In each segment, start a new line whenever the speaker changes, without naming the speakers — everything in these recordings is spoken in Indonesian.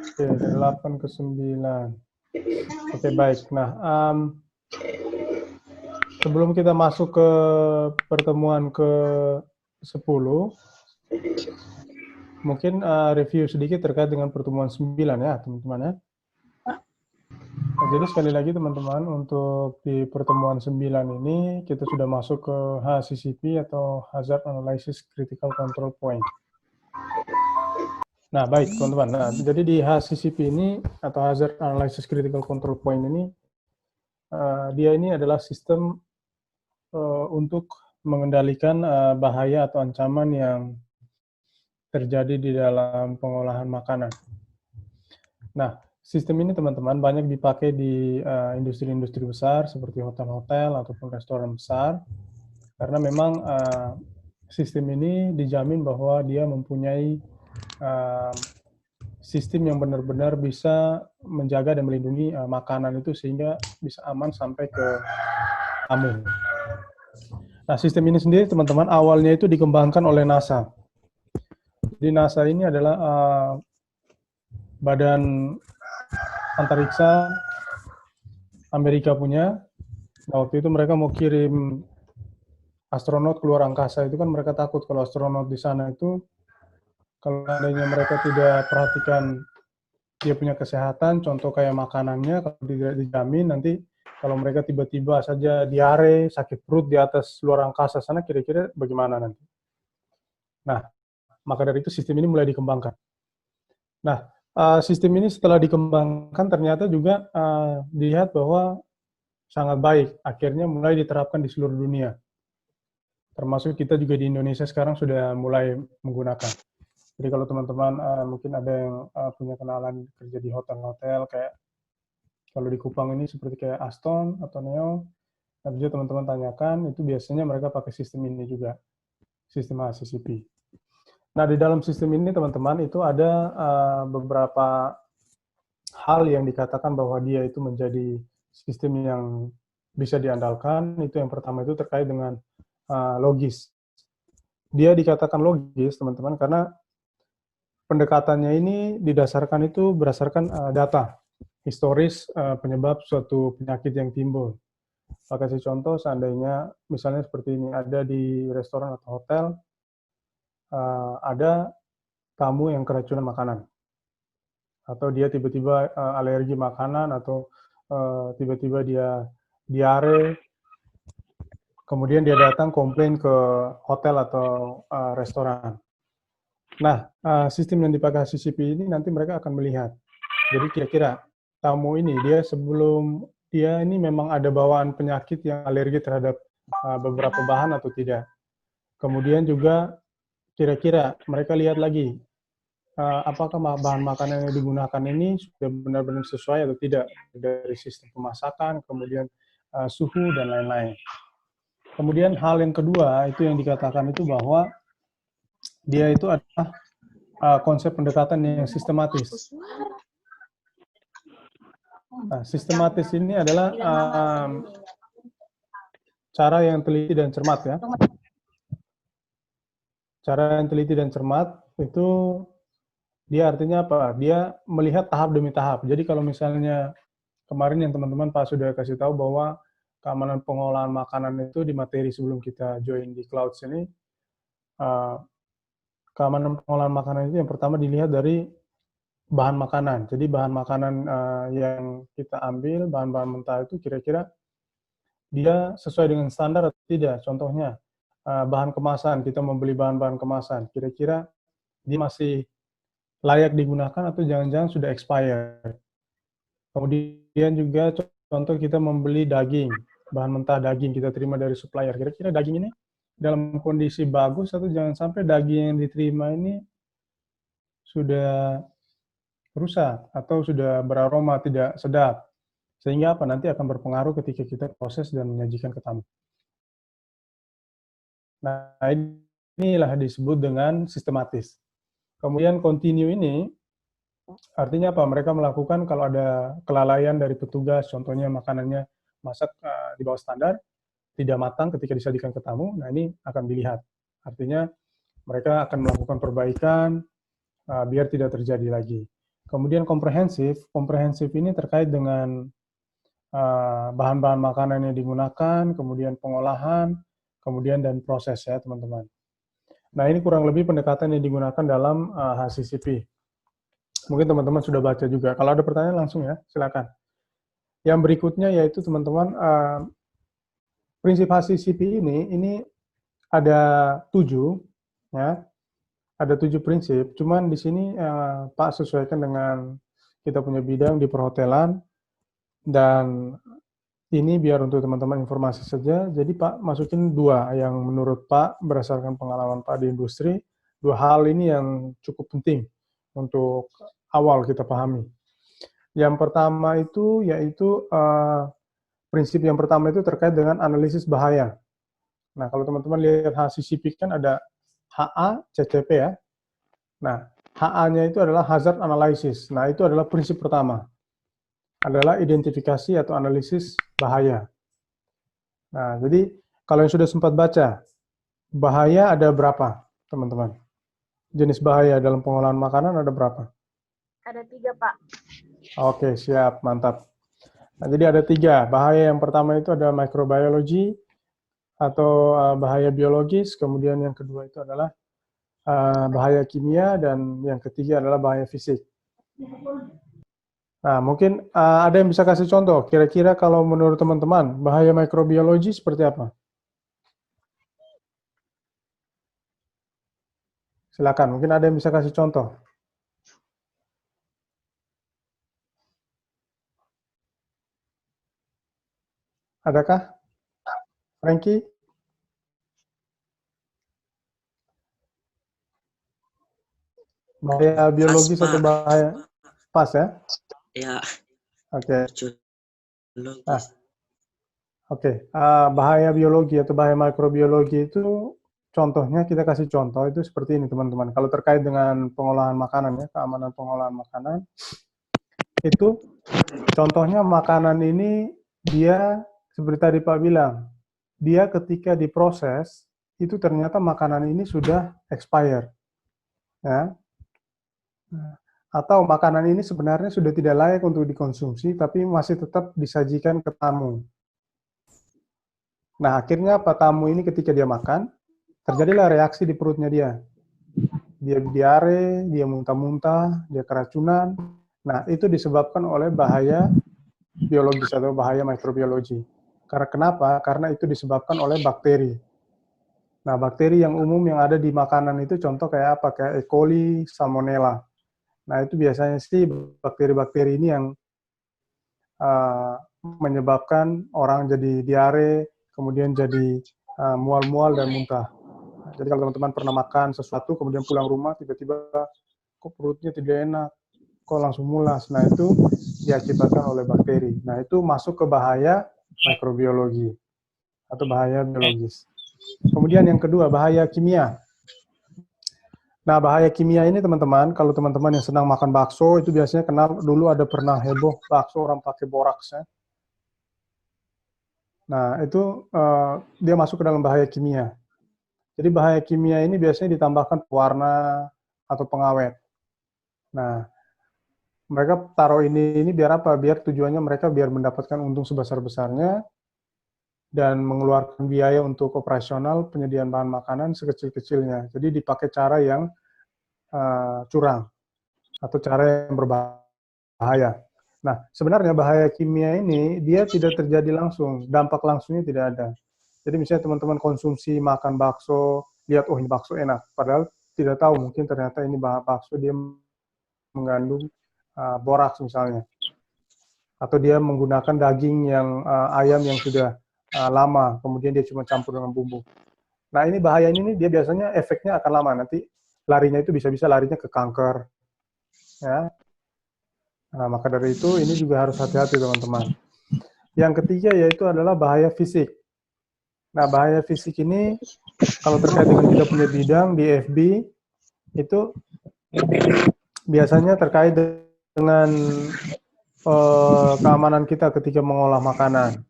Oke, ke-8 ke-9. Oke, baik. Nah, sebelum kita masuk ke pertemuan ke-10, mungkin review sedikit terkait dengan pertemuan 9 ya, teman-teman ya. Nah, jadi sekali lagi teman-teman, untuk di pertemuan 9 ini kita sudah masuk ke HCCP atau Hazard Analysis Critical Control Point. Nah, baik teman-teman. Nah, jadi di HCCP ini atau Hazard Analysis Critical Control Point ini, dia ini adalah sistem untuk mengendalikan bahaya atau ancaman yang terjadi di dalam pengolahan makanan. Nah, sistem ini teman-teman banyak dipakai di industri-industri besar seperti hotel-hotel ataupun restoran besar, karena memang sistem ini dijamin bahwa dia mempunyai sistem yang benar-benar bisa menjaga dan melindungi makanan itu sehingga bisa aman sampai ke tamu. Nah, sistem ini sendiri teman-teman awalnya itu dikembangkan oleh NASA. Jadi NASA ini adalah badan antariksa Amerika punya. Nah, waktu itu mereka mau kirim astronot keluar angkasa, itu kan mereka takut kalau astronot di sana itu, kalau adanya mereka tidak perhatikan dia punya kesehatan, contoh kayak makanannya, kalau tidak dijamin nanti kalau mereka tiba-tiba saja diare, sakit perut di atas luar angkasa sana, kira-kira bagaimana nanti. Nah, maka dari itu sistem ini mulai dikembangkan. Nah, sistem ini setelah dikembangkan ternyata juga dilihat bahwa sangat baik, akhirnya mulai diterapkan di seluruh dunia. Termasuk kita juga di Indonesia sekarang sudah mulai menggunakan. Jadi kalau teman-teman mungkin ada yang punya kenalan kerja di hotel-hotel, kayak kalau di Kupang ini seperti kayak Aston atau Neo, nah bisa teman-teman tanyakan, itu biasanya mereka pakai sistem ini juga, sistem HACCP. Nah, di dalam sistem ini teman-teman itu ada beberapa hal yang dikatakan bahwa dia itu menjadi sistem yang bisa diandalkan. Itu yang pertama itu terkait dengan logis. Dia dikatakan logis, teman-teman, karena pendekatannya ini didasarkan itu berdasarkan data historis penyebab suatu penyakit yang timbul. Saya kasih contoh, seandainya misalnya seperti ini, ada di restoran atau hotel, ada tamu yang keracunan makanan, atau dia tiba-tiba alergi makanan, atau tiba-tiba dia diare, kemudian dia datang komplain ke hotel atau restoran. Nah, sistem yang dipakai HCCP ini nanti mereka akan melihat. Jadi kira-kira tamu ini dia sebelum dia ini memang ada bawaan penyakit yang alergi terhadap beberapa bahan atau tidak. Kemudian juga kira-kira mereka lihat lagi apakah bahan makanan yang digunakan ini sudah benar-benar sesuai atau tidak dari sistem pemasakan, kemudian suhu dan lain-lain. Kemudian hal yang kedua itu yang dikatakan itu bahwa dia itu adalah konsep pendekatan yang sistematis. Nah, sistematis ini adalah cara yang teliti dan cermat ya. Cara yang teliti dan cermat itu dia artinya apa? Dia melihat tahap demi tahap. Jadi kalau misalnya kemarin yang teman-teman Pak sudah kasih tahu bahwa keamanan pengolahan makanan itu di materi sebelum kita join di Clouds ini, keamanan pengolahan makanan itu yang pertama dilihat dari bahan makanan. Jadi bahan makanan yang kita ambil, bahan-bahan mentah itu kira-kira dia sesuai dengan standar atau tidak. Contohnya, bahan kemasan, kita membeli bahan-bahan kemasan, kira-kira dia masih layak digunakan atau jangan-jangan sudah expired. Kemudian juga contoh kita membeli daging, bahan mentah daging kita terima dari supplier, kira-kira daging ini dalam kondisi bagus atau jangan sampai daging yang diterima ini sudah rusak atau sudah beraroma tidak sedap. Sehingga apa? Nanti akan berpengaruh ketika kita proses dan menyajikan ke tamu. Nah, inilah disebut dengan sistematis. Kemudian continue ini artinya apa? Mereka melakukan kalau ada kelalaian dari petugas, contohnya makanannya masak di bawah standar, tidak matang ketika disajikan ke tamu, nah ini akan dilihat. Artinya mereka akan melakukan perbaikan biar tidak terjadi lagi. Kemudian komprehensif, komprehensif ini terkait dengan bahan-bahan makanan yang digunakan, kemudian pengolahan, kemudian dan proses ya teman-teman. Nah ini kurang lebih pendekatan yang digunakan dalam HACCP. Mungkin teman-teman sudah baca juga. Kalau ada pertanyaan langsung ya, silakan. Yang berikutnya yaitu teman-teman, prinsip HACCP ini ada 7, ya. Ada 7 prinsip, cuman di sini Pak sesuaikan dengan kita punya bidang di perhotelan, dan ini biar untuk teman-teman informasi saja, jadi Pak masukin 2 yang menurut Pak berdasarkan pengalaman Pak di industri, 2 hal ini yang cukup penting untuk awal kita pahami. Yang pertama itu yaitu prinsip yang pertama itu terkait dengan analisis bahaya. Nah kalau teman-teman lihat HACCP kan ada HA, CCP ya. Nah, HA-nya itu adalah hazard analysis. Nah, itu adalah prinsip pertama. Adalah identifikasi atau analisis bahaya. Nah, jadi kalau yang sudah sempat baca, bahaya ada berapa, teman-teman? Jenis bahaya dalam pengolahan makanan ada berapa?
Ada 3, Pak.
Oke, siap, mantap. Nah, jadi ada 3. Bahaya yang pertama itu ada microbiology atau bahaya biologis, kemudian yang kedua itu adalah bahaya kimia, dan yang ketiga adalah bahaya fisik. Nah, mungkin ada yang bisa kasih contoh, kira-kira kalau menurut teman-teman, bahaya mikrobiologi seperti apa? Silakan, mungkin ada yang bisa kasih contoh. Adakah? Frankie? Bahaya biologis atau bahaya? Pas ya?
Ya.
Oke.
Nah,
bahaya biologi atau bahaya mikrobiologi itu contohnya kita kasih contoh itu seperti ini teman-teman. Kalau terkait dengan pengolahan makanan ya, keamanan pengolahan makanan, itu contohnya makanan ini dia seperti tadi Pak bilang, dia ketika diproses itu ternyata makanan ini sudah expired, ya. Atau makanan ini sebenarnya sudah tidak layak untuk dikonsumsi, tapi masih tetap disajikan ke tamu. Nah, akhirnya apa, tamu ini ketika dia makan, terjadilah reaksi di perutnya dia. Dia diare, dia muntah-muntah, dia keracunan. Nah, itu disebabkan oleh bahaya biologis atau bahaya mikrobiologi. Karena kenapa? Karena itu disebabkan oleh bakteri. Nah, bakteri yang umum yang ada di makanan itu contoh kayak apa? Kayak E. coli, Salmonella. Nah, itu biasanya sih bakteri-bakteri ini yang menyebabkan orang jadi diare, kemudian jadi mual-mual dan muntah. Nah, jadi kalau teman-teman pernah makan sesuatu, kemudian pulang rumah, tiba-tiba kok perutnya tidak enak, kok langsung mulas. Nah, itu diakibatkan oleh bakteri. Nah, itu masuk ke bahaya mikrobiologi atau bahaya biologis. Kemudian yang kedua, bahaya kimia. Nah, bahaya kimia ini teman-teman, kalau teman-teman yang senang makan bakso, itu biasanya kenal dulu ada pernah heboh bakso orang pakai boraks ya. Nah, itu dia masuk ke dalam bahaya kimia. Jadi bahaya kimia ini biasanya ditambahkan pewarna atau pengawet. Nah, mereka taruh ini biar apa? Biar tujuannya mereka biar mendapatkan untung sebesar-besarnya dan mengeluarkan biaya untuk operasional penyediaan bahan makanan sekecil-kecilnya. Jadi dipakai cara yang curang atau cara yang berbahaya. Nah, sebenarnya bahaya kimia ini dia tidak terjadi langsung, dampak langsungnya tidak ada. Jadi misalnya teman-teman konsumsi makan bakso, lihat oh ini bakso enak, padahal tidak tahu mungkin ternyata ini bakso dia mengandung boraks misalnya, atau dia menggunakan daging yang ayam yang sudah lama, kemudian dia cuma campur dengan bumbu. Nah ini bahaya ini dia biasanya efeknya akan lama, nanti larinya itu bisa-bisa larinya ke kanker, ya. Nah maka dari itu ini juga harus hati-hati teman-teman. Yang ketiga yaitu adalah bahaya fisik. Nah bahaya fisik ini kalau terkait dengan kita punya bidang di FB itu biasanya terkait dengan keamanan kita ketika mengolah makanan.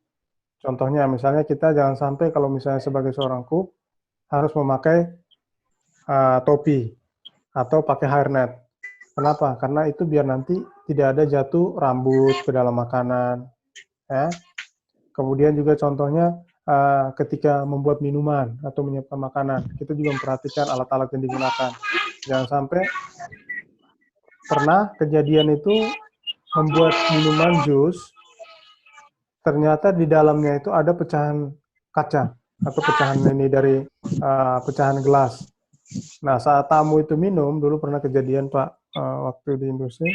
Contohnya misalnya kita jangan sampai kalau misalnya sebagai seorang cook harus memakai topi atau pakai hairnet. Kenapa? Karena itu biar nanti tidak ada jatuh rambut ke dalam makanan. Ya. Kemudian juga contohnya ketika membuat minuman atau menyiapkan makanan, kita juga memperhatikan alat-alat yang digunakan. Jangan sampai pernah kejadian itu membuat minuman jus, ternyata di dalamnya itu ada pecahan kaca atau pecahan ini dari pecahan gelas. Nah, saat tamu itu minum, dulu pernah kejadian Pak, waktu di industri,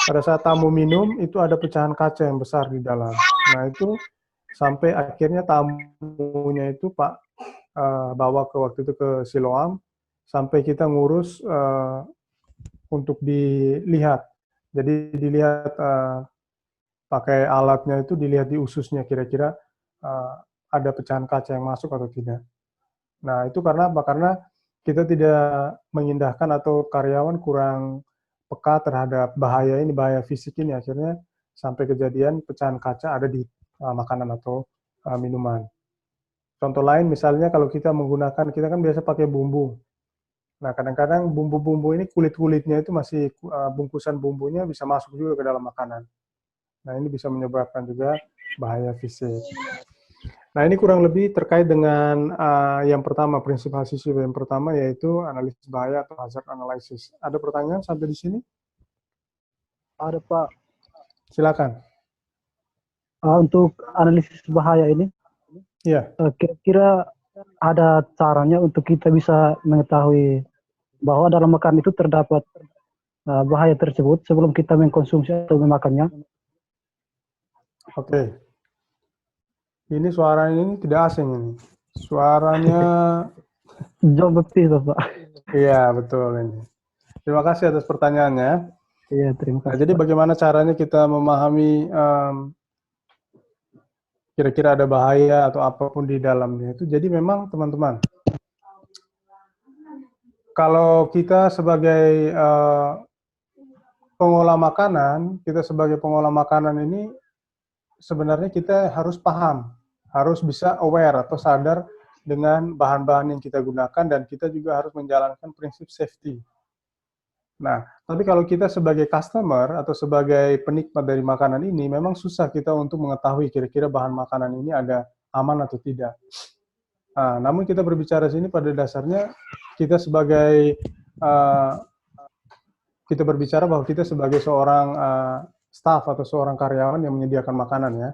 pada saat tamu minum, itu ada pecahan kaca yang besar di dalam. Nah, itu sampai akhirnya tamunya itu Pak, bawa waktu itu ke Siloam, sampai kita ngurus untuk dilihat. Jadi dilihat pakai alatnya itu, dilihat di ususnya, kira-kira ada pecahan kaca yang masuk atau tidak. Nah, itu karena apa? Karena kita tidak mengindahkan atau karyawan kurang peka terhadap bahaya ini, bahaya fisik ini, akhirnya sampai kejadian pecahan kaca ada di makanan atau minuman. Contoh lain misalnya kalau kita menggunakan, kita kan biasa pakai bumbu. Nah, kadang-kadang bumbu-bumbu ini kulit-kulitnya itu masih, bungkusan bumbunya bisa masuk juga ke dalam makanan. Nah, ini bisa menyebabkan juga bahaya fisik. Nah, ini kurang lebih terkait dengan yang pertama, prinsip HACCP yang pertama, yaitu analisis bahaya atau hazard analysis. Ada pertanyaan sampai di sini?
Ada Pak.
Silakan.
Untuk analisis bahaya ini,
Iya.
kira-kira ada caranya untuk kita bisa mengetahui bahwa dalam makanan itu terdapat bahaya tersebut sebelum kita mengkonsumsi atau memakannya?
Oke. Ini suaranya ini tidak asing ini. Suaranya
Jauh betul, Pak.
iya, betul ini. Terima kasih atas pertanyaannya.
Iya, terima
Nah,
kasih.
jadi
Pak.
bagaimana caranya kita memahami kira-kira ada bahaya atau apapun di dalamnya itu. Jadi memang teman-teman, kalau kita sebagai pengolah makanan, kita sebagai pengolah makanan ini sebenarnya kita harus paham, harus bisa aware atau sadar dengan bahan-bahan yang kita gunakan, dan kita juga harus menjalankan prinsip safety. Nah, tapi kalau kita sebagai customer atau sebagai penikmat dari makanan ini, memang susah kita untuk mengetahui kira-kira bahan makanan ini ada aman atau tidak. Nah, namun kita berbicara sini pada dasarnya kita sebagai kita berbicara bahwa kita sebagai seorang staff atau seorang karyawan yang menyediakan makanan ya.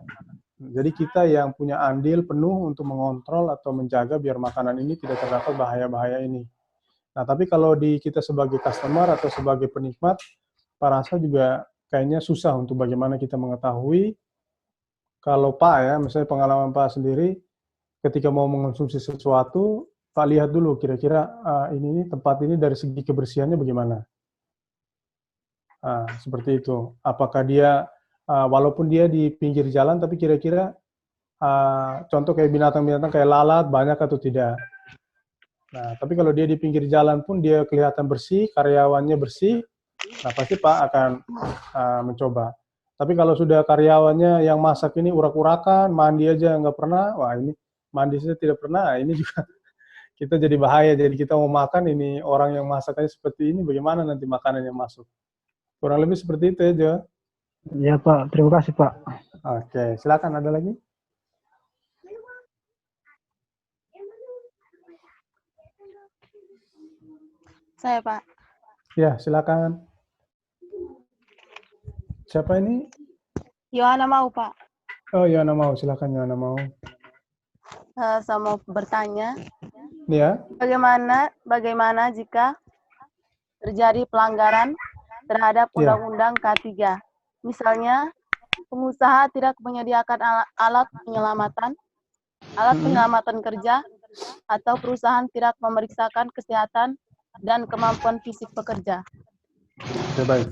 Jadi kita yang punya andil penuh untuk mengontrol atau menjaga biar makanan ini tidak terdapat bahaya-bahaya ini. Nah, tapi kalau di kita sebagai customer atau sebagai penikmat, Pak Rasa juga kayaknya susah untuk bagaimana kita mengetahui. Kalau Pak ya, misalnya pengalaman Pak sendiri, ketika mau mengonsumsi sesuatu, Pak lihat dulu kira-kira ini tempat ini dari segi kebersihannya bagaimana. Seperti itu. Apakah dia, walaupun dia di pinggir jalan, tapi kira-kira contoh kayak binatang-binatang kayak lalat banyak atau tidak. Nah, tapi kalau dia di pinggir jalan pun dia kelihatan bersih, karyawannya bersih, nah pasti Pak akan mencoba. Tapi kalau sudah karyawannya yang masak ini urak-urakan, mandi aja nggak pernah, wah ini mandi saja tidak pernah, ini juga kita jadi bahaya. Jadi kita mau makan ini orang yang masaknya seperti ini, bagaimana nanti makanan yang masuk? Kurang lebih seperti itu aja.
Ya Pak, terima kasih Pak.
Oke, silakan ada lagi.
Saya, Pak.
Ya, silakan. Siapa ini?
Yohana mau, Pak.
Oh, Yohana mau, silakan Yohana mau.
Saya mau bertanya,
Ya.
bagaimana jika terjadi pelanggaran terhadap Undang-Undang K3? Misalnya, pengusaha tidak menyediakan alat penyelamatan kerja, atau perusahaan tidak memeriksakan kesehatan dan kemampuan fisik pekerja.
Oke, baik.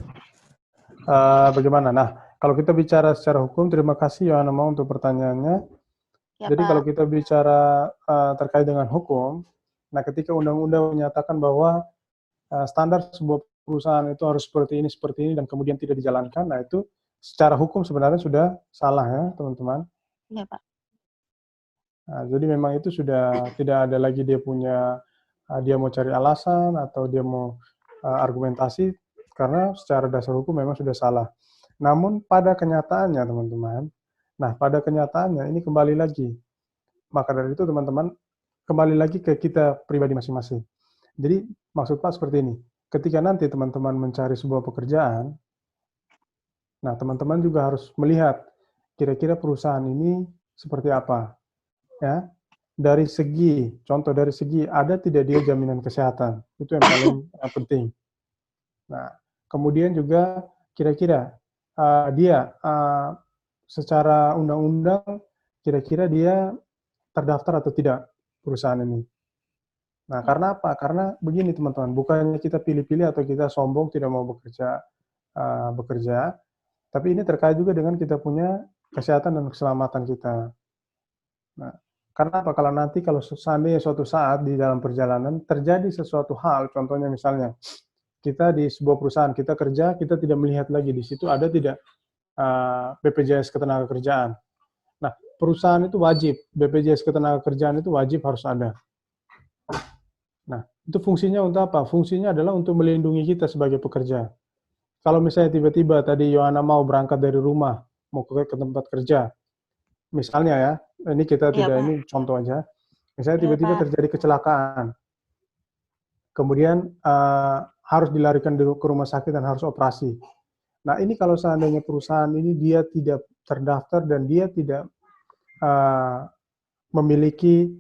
Bagaimana? Nah, kalau kita bicara secara hukum, terima kasih Yohana mau untuk pertanyaannya.
Ya,
Jadi
Pak.
kalau kita bicara terkait dengan hukum, nah ketika undang-undang menyatakan bahwa standar sebuah perusahaan itu harus seperti ini, dan kemudian tidak dijalankan, nah itu secara hukum sebenarnya sudah salah ya, teman-teman.
Ya, Pak.
Nah, jadi memang itu sudah tidak ada lagi dia punya, dia mau cari alasan atau dia mau argumentasi, Karena secara dasar hukum memang sudah salah. Namun pada kenyataannya teman-teman, pada kenyataannya ini kembali lagi. Maka dari itu teman-teman, kembali lagi ke kita pribadi masing-masing. Jadi maksud Pak seperti ini, ketika nanti teman-teman mencari sebuah pekerjaan, teman-teman juga harus melihat kira-kira perusahaan ini seperti apa. Ya, dari segi ada tidak dia jaminan kesehatan, itu yang paling penting. Nah, kemudian juga kira-kira dia secara undang-undang kira-kira dia terdaftar atau tidak perusahaan ini. Nah, karena apa? Karena begini teman-teman, bukannya kita pilih-pilih atau kita sombong tidak mau bekerja, tapi ini terkait juga dengan kita punya kesehatan dan keselamatan kita. Nah, karena apa? Kalau seandainya suatu saat di dalam perjalanan terjadi sesuatu hal, contohnya misalnya kita di sebuah perusahaan, kita kerja, kita tidak melihat lagi di situ ada tidak BPJS Ketenagakerjaan. Nah, perusahaan itu wajib, BPJS Ketenagakerjaan itu wajib harus ada. Nah, itu fungsinya untuk apa? Fungsinya adalah untuk melindungi kita sebagai pekerja. Kalau misalnya tiba-tiba tadi Yohana mau berangkat dari rumah, mau ke tempat kerja, misalnya ya, ini kita tidak, ini contoh aja, misalnya tiba-tiba terjadi kecelakaan, kemudian harus dilarikan ke rumah sakit dan harus operasi. Nah, ini kalau seandainya perusahaan ini dia tidak terdaftar dan dia tidak memiliki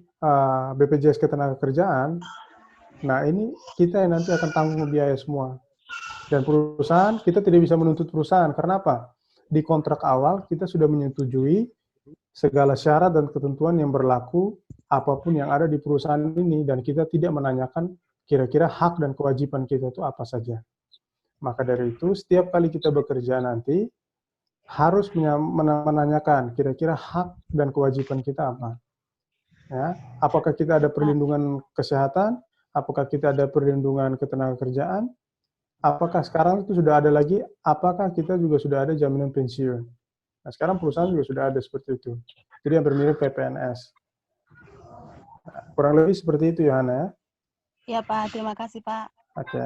BPJS Ketenagakerjaan, nah ini kita yang nanti akan tanggung biaya semua. Dan perusahaan, kita tidak bisa menuntut perusahaan. Karena apa? Di kontrak awal kita sudah menyetujui segala syarat dan ketentuan yang berlaku apapun yang ada di perusahaan ini, dan kita tidak menanyakan kira-kira hak dan kewajiban kita itu apa saja. Maka dari itu, setiap kali kita bekerja nanti, harus menanyakan kira-kira hak dan kewajiban kita apa. Ya, apakah kita ada perlindungan kesehatan, apakah kita ada perlindungan ketenagakerjaan, apakah sekarang itu sudah ada lagi, apakah kita juga sudah ada jaminan pensiun. Nah, sekarang perusahaan juga sudah ada seperti itu. Jadi yang mirip PPNS. Nah, kurang lebih seperti itu, Yohana.
Ya, Pak. Terima kasih, Pak.
Oke.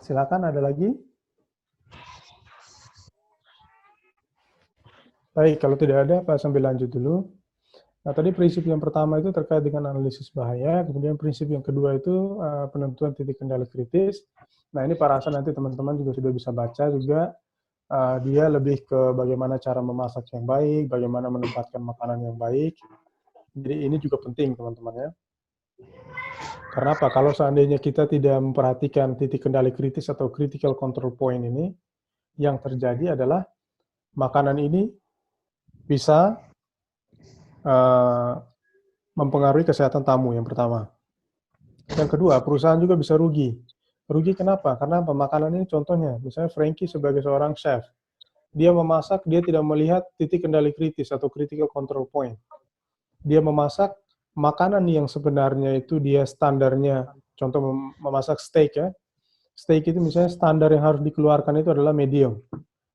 Silakan, ada lagi? Baik, kalau tidak ada, Pak sambil lanjut dulu. Nah, tadi prinsip yang pertama itu terkait dengan analisis bahaya, kemudian prinsip yang kedua itu penentuan titik kendali kritis. Nah, ini Pak rasa nanti teman-teman juga sudah bisa baca juga, dia lebih ke bagaimana cara memasak yang baik, bagaimana menempatkan makanan yang baik. Jadi ini juga penting, teman-teman ya. Karena apa? Kalau seandainya kita tidak memperhatikan titik kendali kritis atau critical control point ini, yang terjadi adalah makanan ini bisa mempengaruhi kesehatan tamu yang pertama. Yang kedua, perusahaan juga bisa rugi. Rugi kenapa? Karena makanan ini contohnya, misalnya Frankie sebagai seorang chef, dia memasak, dia tidak melihat titik kendali kritis atau critical control point. Dia memasak makanan yang sebenarnya itu dia standarnya, contoh memasak steak ya, steak itu misalnya standar yang harus dikeluarkan itu adalah medium.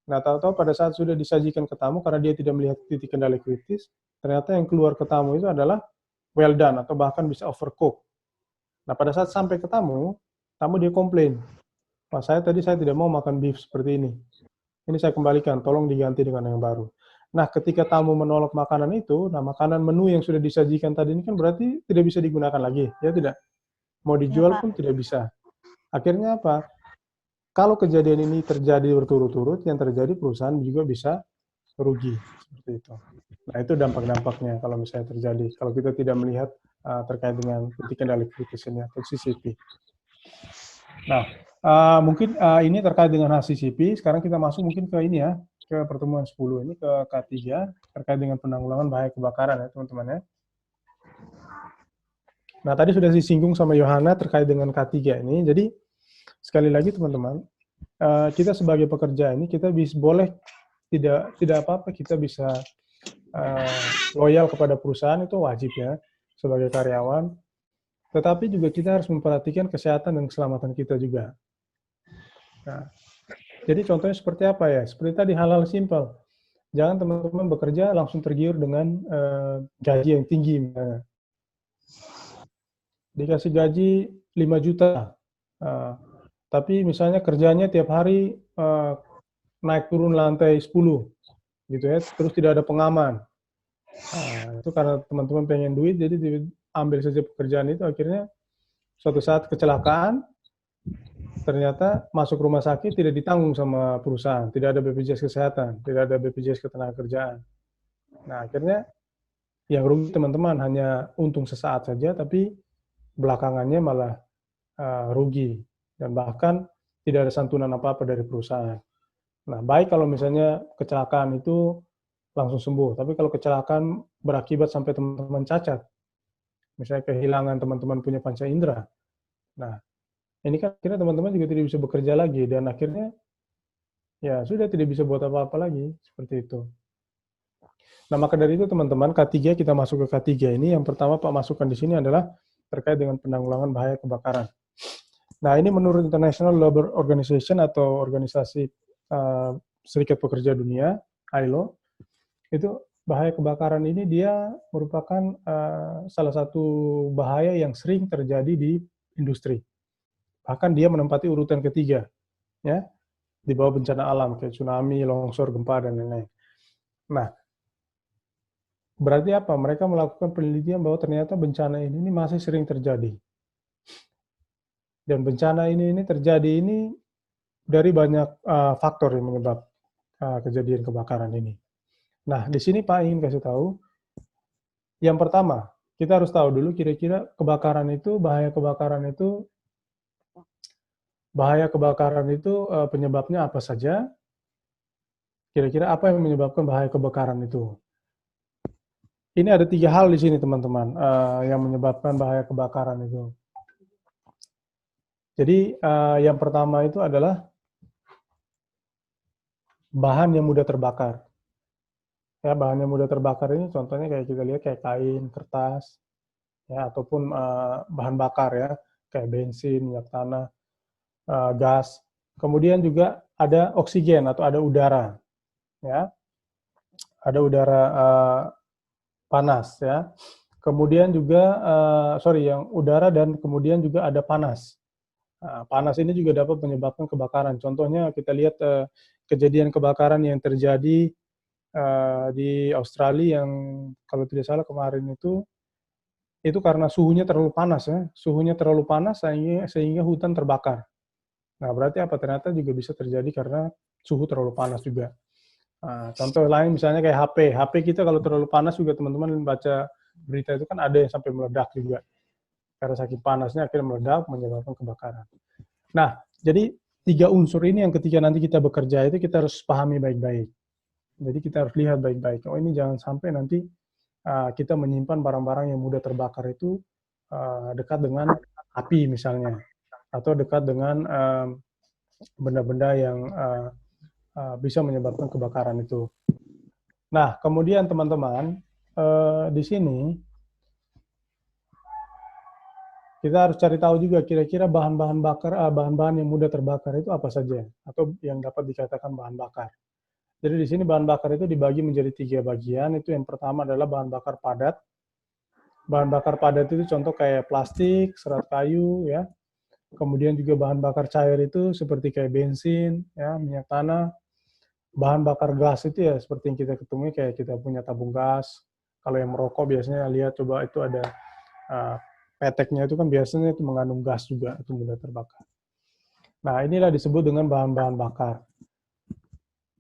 Nah, tahu-tahu pada saat sudah disajikan ke tamu, karena dia tidak melihat titik kendali kritis, ternyata yang keluar ke tamu itu adalah well done, atau bahkan bisa overcook. Nah, pada saat sampai ke tamu dia komplain. Pak, saya tidak mau makan beef seperti ini. Ini saya kembalikan, tolong diganti dengan yang baru. Nah, ketika tamu menolak makanan itu, nah makanan menu yang sudah disajikan tadi ini kan berarti tidak bisa digunakan lagi, ya tidak? Mau dijual pun tidak bisa. Akhirnya apa? Kalau kejadian ini terjadi berturut-turut, yang terjadi perusahaan juga bisa rugi seperti itu. Nah, itu dampak-dampaknya kalau misalnya terjadi. Kalau kita tidak melihat terkait dengan titik kendali kritis ini atau CCP. Nah, mungkin ini terkait dengan CCP. Sekarang kita masuk mungkin ke ini ya, ke pertemuan 10 ini, ke K3 terkait dengan penanggulangan bahaya kebakaran ya teman-teman ya. Nah, tadi sudah disinggung sama Yohana terkait dengan K3 ini. Jadi sekali lagi teman-teman, kita sebagai pekerja ini kita boleh tidak apa-apa kita bisa loyal kepada perusahaan, itu wajib ya sebagai karyawan. Tetapi juga kita harus memperhatikan kesehatan dan keselamatan kita juga. Nah, jadi contohnya seperti apa ya? Seperti tadi hal-hal simpel. Jangan teman-teman bekerja langsung tergiur dengan gaji yang tinggi. Misalnya. Dikasih gaji 5 juta. tapi misalnya kerjanya tiap hari naik turun lantai 10, gitu ya, terus tidak ada pengaman. Nah, itu karena teman-teman pengen duit, jadi ambil saja pekerjaan itu, akhirnya suatu saat kecelakaan, ternyata masuk rumah sakit tidak ditanggung sama perusahaan, tidak ada BPJS Kesehatan, tidak ada BPJS Ketenagakerjaan. Nah, akhirnya yang rugi teman-teman hanya untung sesaat saja, tapi belakangannya malah rugi, dan bahkan tidak ada santunan apa-apa dari perusahaan. Nah, baik kalau misalnya kecelakaan itu langsung sembuh, tapi kalau kecelakaan berakibat sampai teman-teman cacat, misalnya kehilangan teman-teman punya panca indera, nah, ini kan akhirnya teman-teman juga tidak bisa bekerja lagi, dan akhirnya ya sudah tidak bisa buat apa-apa lagi, seperti itu. Nah, maka dari itu teman-teman, K3 kita masuk ke K3 ini, yang pertama Pak masukkan di sini adalah terkait dengan penanggulangan bahaya kebakaran. Nah, ini menurut International Labour Organization atau organisasi Serikat Pekerja Dunia, ILO, itu bahaya kebakaran ini dia merupakan salah satu bahaya yang sering terjadi di industri. Bahkan dia menempati urutan ketiga, ya, di bawah bencana alam kayak tsunami, longsor, gempa, dan lain-lain. Nah, berarti apa? Mereka melakukan penelitian bahwa ternyata bencana ini masih sering terjadi. Dan bencana ini terjadi ini dari banyak faktor yang menyebab kejadian kebakaran ini. Nah, di sini Pak ingin kasih tahu, yang pertama, kita harus tahu dulu kira-kira bahaya kebakaran itu penyebabnya apa saja, kira-kira apa yang menyebabkan bahaya kebakaran itu. Ini ada 3 hal di sini teman-teman yang menyebabkan bahaya kebakaran itu. Jadi yang pertama itu adalah bahan yang mudah terbakar. Ya, bahan yang mudah terbakar ini contohnya kayak kita lihat kayak kain, kertas, ya, ataupun bahan bakar ya, kayak bensin, minyak tanah, gas. Kemudian juga ada oksigen atau ada udara, ya, ada udara panas ya. Kemudian juga yang udara, dan kemudian juga ada panas. Nah, panas ini juga dapat menyebabkan kebakaran. Contohnya kita lihat kejadian kebakaran yang terjadi di Australia yang kalau tidak salah kemarin itu karena suhunya terlalu panas ya, suhunya terlalu panas sehingga hutan terbakar. Nah, berarti apa? Ternyata juga bisa terjadi karena suhu terlalu panas juga. Nah, contoh lain misalnya kayak HP kita kalau terlalu panas juga teman-teman baca berita itu kan ada yang sampai meledak juga. Karena saking panasnya akhirnya meledak menyebabkan kebakaran. Nah, jadi 3 unsur ini yang ketika nanti kita bekerja itu kita harus pahami baik-baik. Jadi kita harus lihat baik-baik. Oh, ini jangan sampai nanti kita menyimpan barang-barang yang mudah terbakar itu dekat dengan api misalnya, atau dekat dengan benda-benda yang bisa menyebabkan kebakaran itu. Nah, kemudian teman-teman, di sini kita harus cari tahu juga kira-kira bahan-bahan yang mudah terbakar itu apa saja, atau yang dapat dikatakan bahan bakar. Jadi di sini bahan bakar itu dibagi menjadi 3 bagian. Itu yang pertama adalah bahan bakar padat. Bahan bakar padat itu contoh kayak plastik, serat kayu, ya. Kemudian juga bahan bakar cair itu seperti kayak bensin, ya, minyak tanah. Bahan bakar gas itu ya seperti yang kita ketemui kayak kita punya tabung gas. Kalau yang merokok biasanya lihat coba itu ada peteknya itu kan biasanya itu mengandung gas juga, itu mudah terbakar. Nah, inilah disebut dengan bahan-bahan bakar.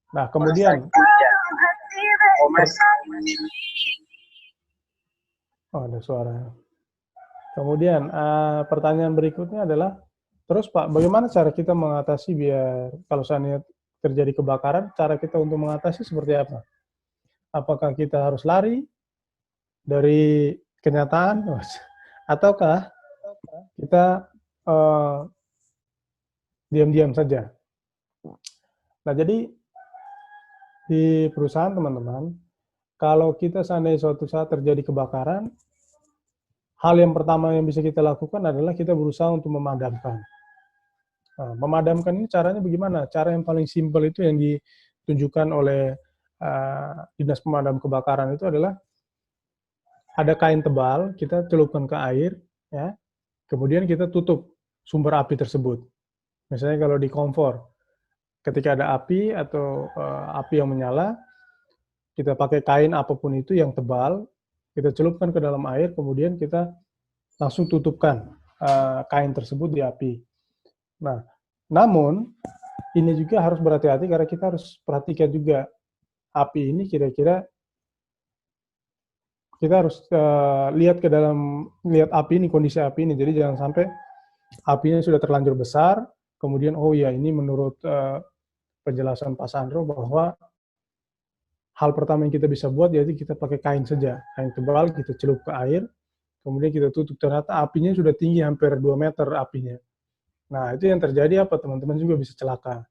Nah, kemudian ada suara. Kemudian pertanyaan berikutnya adalah, terus Pak, bagaimana cara kita mengatasi biar kalau seandainya terjadi kebakaran, cara kita untuk mengatasi seperti apa? Apakah kita harus lari dari kenyataan, ataukah kita diam-diam saja? Nah, jadi di perusahaan teman-teman, kalau kita seandainya suatu saat terjadi kebakaran, hal yang pertama yang bisa kita lakukan adalah kita berusaha untuk memadamkan. Nah, memadamkan ini caranya bagaimana? Cara yang paling simpel itu yang ditunjukkan oleh Dinas Pemadam Kebakaran itu adalah ada kain tebal, kita celupkan ke air, ya, kemudian kita tutup sumber api tersebut. Misalnya kalau di kompor, ketika ada api atau api yang menyala, kita pakai kain apapun itu yang tebal, kita celupkan ke dalam air, kemudian kita langsung tutupkan kain tersebut di api. Nah, namun ini juga harus berhati-hati karena kita harus perhatikan juga api ini kira-kira kita harus lihat api ini, kondisi api ini. Jadi jangan sampai apinya sudah terlanjur besar, kemudian oh ya ini menurut penjelasan Pak Sandro bahwa hal pertama yang kita bisa buat yaitu kita pakai kain saja, kain tebal, kita celup ke air, kemudian kita tutup, ternyata apinya sudah tinggi hampir 2 meter apinya. Nah, itu yang terjadi apa? Teman-teman juga bisa celaka.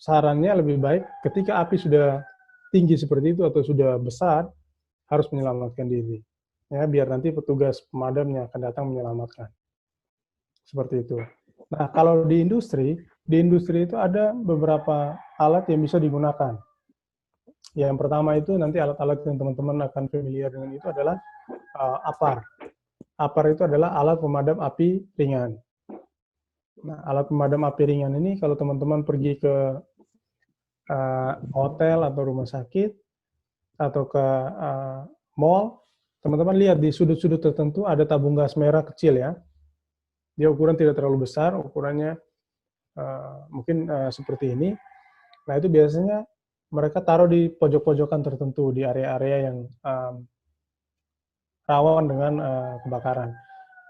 Sarannya lebih baik ketika api sudah tinggi seperti itu atau sudah besar, harus menyelamatkan diri. Ya, biar nanti petugas pemadamnya akan datang menyelamatkan. Seperti itu. Nah, kalau di industri itu ada beberapa alat yang bisa digunakan. Yang pertama itu nanti alat-alat yang teman-teman akan familiar dengan itu adalah APAR. APAR itu adalah alat pemadam api ringan. Nah, alat pemadam api ringan ini kalau teman-teman pergi ke hotel atau rumah sakit atau ke mall, teman-teman lihat di sudut-sudut tertentu ada tabung gas merah kecil ya. Dia ukuran tidak terlalu besar, ukurannya mungkin seperti ini. Nah, itu biasanya mereka taruh di pojok-pojokan tertentu, di area-area yang rawan dengan kebakaran.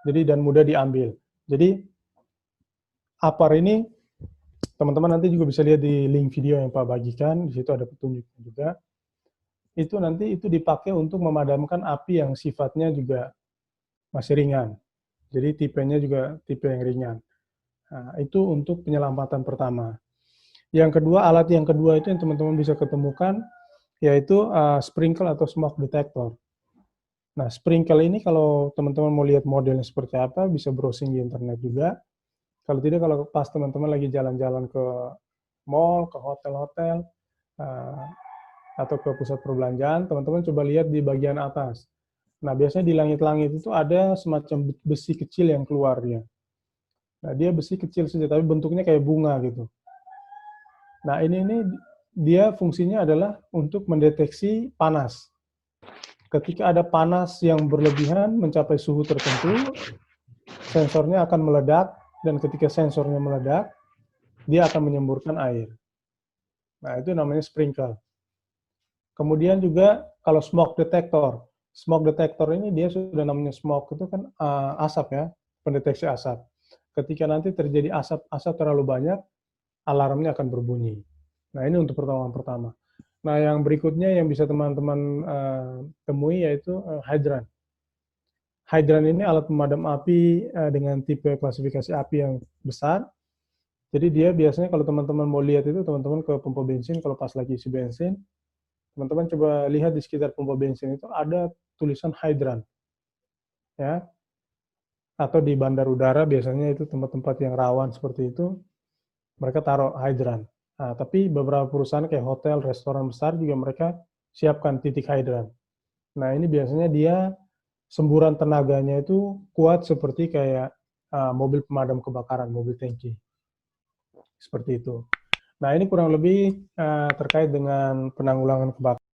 Jadi, dan mudah diambil. Jadi, APAR ini, teman-teman nanti juga bisa lihat di link video yang Pak bagikan, di situ ada petunjuknya juga. Itu nanti itu dipakai untuk memadamkan api yang sifatnya juga masih ringan. Jadi, tipenya juga tipe yang ringan. Nah, itu untuk penyelamatan pertama. Yang kedua, alat yang kedua itu yang teman-teman bisa ketemukan, yaitu sprinkle atau smoke detector. Nah, sprinkle ini kalau teman-teman mau lihat modelnya seperti apa, bisa browsing di internet juga. Kalau tidak, kalau pas teman-teman lagi jalan-jalan ke mall, ke hotel-hotel, atau ke pusat perbelanjaan, teman-teman coba lihat di bagian atas. Nah, biasanya di langit-langit itu ada semacam besi kecil yang keluarnya. Nah, dia besi kecil saja, tapi bentuknya kayak bunga gitu. Nah, ini dia fungsinya adalah untuk mendeteksi panas. Ketika ada panas yang berlebihan mencapai suhu tertentu, sensornya akan meledak, dan ketika sensornya meledak, dia akan menyemburkan air. Nah, itu namanya sprinkle. Kemudian juga kalau smoke detector. Smoke detector ini dia sudah namanya smoke itu kan asap ya, pendeteksi asap. Ketika nanti terjadi asap terlalu banyak, alarmnya akan berbunyi. Nah, ini untuk pertolongan pertama. Nah, yang berikutnya yang bisa teman-teman temui yaitu hydrant. Hydrant ini alat pemadam api dengan tipe klasifikasi api yang besar. Jadi dia biasanya kalau teman-teman mau lihat itu, teman-teman ke pompa bensin, kalau pas lagi isi bensin, teman-teman coba lihat di sekitar pompa bensin itu ada tulisan hydrant. Ya. Atau di bandar udara biasanya itu tempat-tempat yang rawan seperti itu, mereka taruh hydrant. Nah, tapi beberapa perusahaan kayak hotel, restoran besar juga mereka siapkan titik hydrant. Nah, ini biasanya dia semburan tenaganya itu kuat seperti kayak mobil pemadam kebakaran, mobil tangki. Seperti itu. Nah, ini kurang lebih terkait dengan penanggulangan kebakaran.